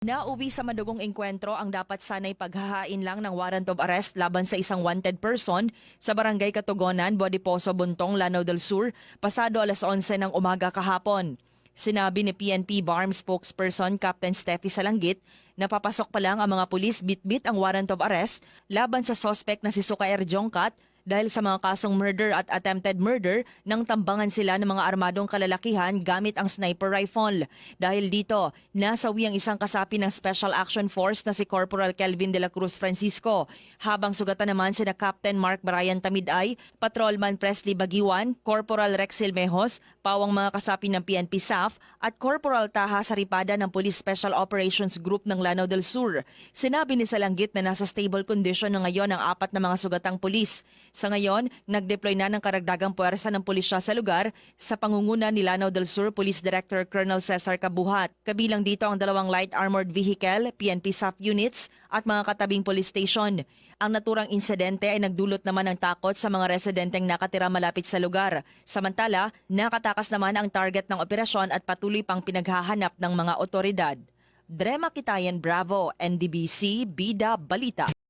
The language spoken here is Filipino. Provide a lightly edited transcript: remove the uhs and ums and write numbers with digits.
Nauwi sa madugong engkwentro ang dapat sanay paghahain lang ng warrant of arrest laban sa isang wanted person sa Barangay Katugonan, Bodiposo, Buntong, Lanao del Sur, pasado alas 11 ng umaga kahapon. Sinabi ni PNP BARM spokesperson Captain Steffi Salanggit na papasok pa lang ang mga pulis bitbit ang warrant of arrest laban sa suspect na si Sukair Jongkat dahil sa mga kasong murder at attempted murder nang tambangan sila ng mga armadong kalalakihan gamit ang sniper rifle. Dahil dito, nasawi ang isang kasapi ng Special Action Force na si Corporal Kelvin de la Cruz Francisco, habang sugatan naman sina Captain Mark Brian Tamiday, Patrolman Presley Bagiwan, Corporal Rex Silmejos, pawang mga kasapi ng PNP SAF at Corporal Taha Saripada ng Police Special Operations Group ng Lanao del Sur. Sinabi ni Salanggit na nasa stable condition na ngayon ang 4 na mga sugatang pulis. Sa ngayon, nag-deploy na ng karagdagang puwersa ng pulisya sa lugar sa pangunguna ni Lanao del Sur Police Director Colonel Cesar Cabuhat. Kabilang dito ang 2 light armored vehicle, PNP SAF units at mga katabing police station. Ang naturang insidente ay nagdulot naman ng takot sa mga residenteng nakatira malapit sa lugar. Samantala, nakatakas naman ang target ng operasyon at patuloy pang pinaghahanap ng mga otoridad. Drema Kitayan, Bravo, NDBC, Bida, Balita.